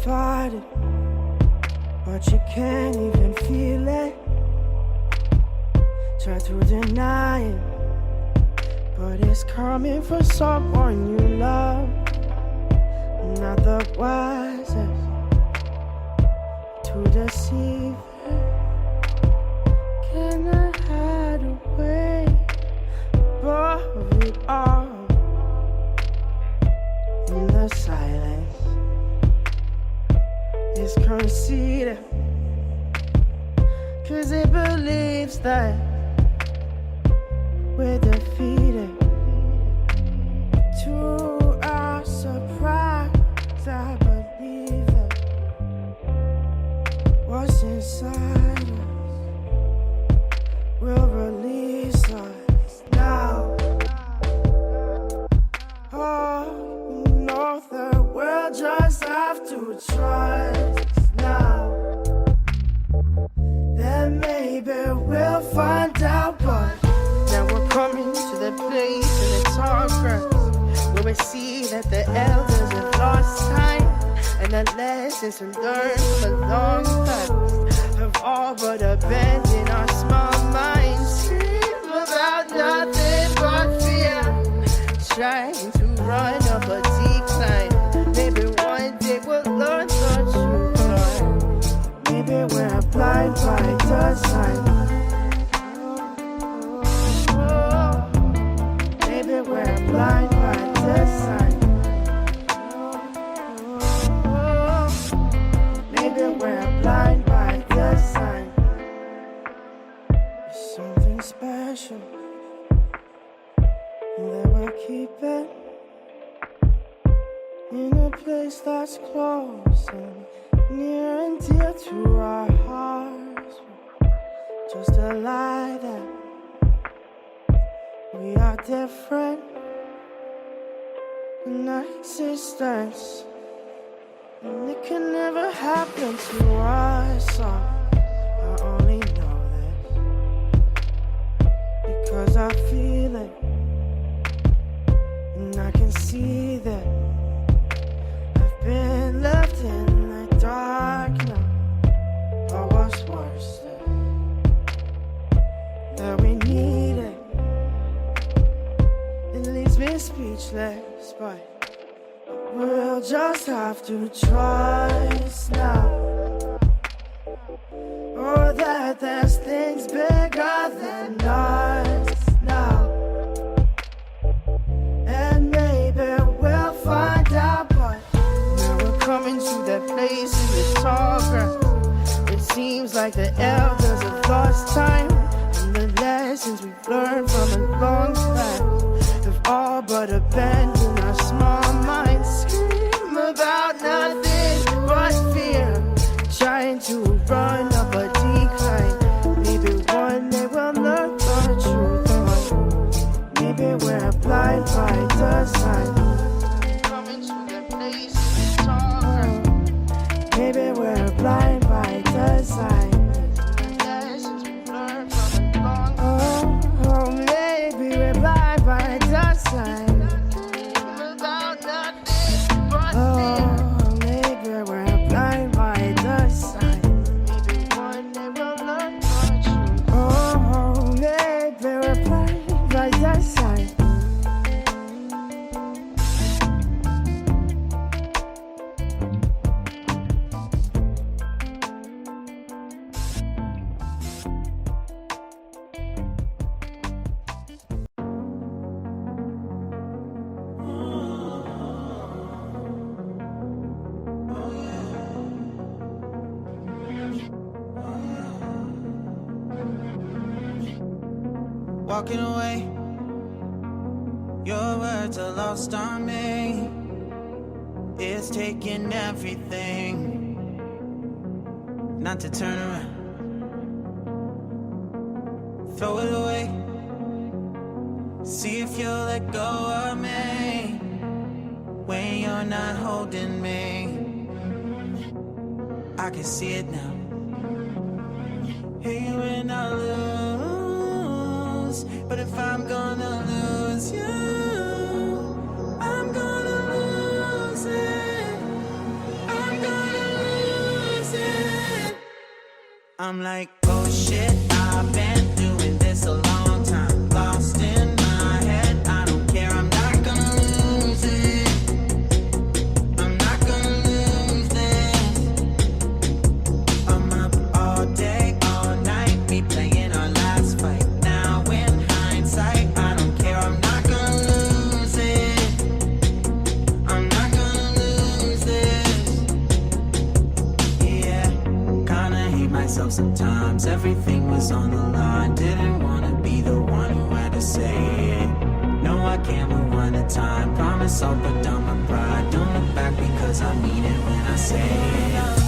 fight it, but you can't even feel it. Try to deny it, but it's coming from someone you love. Not the wisest to deceive her. Can I hide away above it all? In the silence is conceited, 'cause it believes that we're defeated. To our surprise, I believe that what's inside us will release us now. Oh, no, the world just have to trust now. Then maybe we'll find out, but now we're coming to the place in the tall grass where we see that the elders have lost time, and the lessons we learned from a long past have all but abandoned our small minds. Scream about nothing but fear, trying to run up a decline. Maybe one day we'll learn the truth, Lord. Maybe we're blind by design. Maybe we're blind by design. Maybe we're blind by design. There's something special that we're keeping in a place that's close and near and dear to our hearts. Just a lie that we are different in our existence, and it can never happen to us. I only know this because I feel it, and I can see that I've been left in the dark now. Or what's worse, that we need it. It leaves me speechless, but we'll just have to trust now. Oh, that there's things bigger than us now. And maybe we'll find out, but now we're coming to that place in the tall grass. It seems like the elders have lost time, and the lessons we've learned from a long past have all but abandoned our small minds. Scream about nothing but fear, trying to run up a decline. Maybe one day we'll learn the truth, but maybe we're blind by design. Coming to the place we talk. Maybe we're blind by design. Lessons we learned from a long time. Oh, maybe we're blind by design. About nothing but fear. Oh, maybe we're blind by design. Maybe one day we'll learn the truth. Oh, maybe we're blind by design. Walking away, your words are lost on me. It's taking everything not to turn around. Throw it away, see if you'll let go of me when you're not holding me. I can see it now. Hey, when I lose, but if I'm gonna lose you, I'm gonna lose it. I'm gonna I'm like, oh shit, I've been doing this a long time. Lost in my head, I don't care, I'm not gonna lose it. I'm not gonna lose this. I'm up all day, all night, replaying our last fight. Now in hindsight, I don't care, I'm not gonna lose it. I'm not gonna lose this. Yeah, kinda hate myself sometimes. Everything was on the line. Didn't wanna be the one who had to say it. No, I can't rewind the time. Promise I'll put down my pride. Don't look back because I mean it when I say it.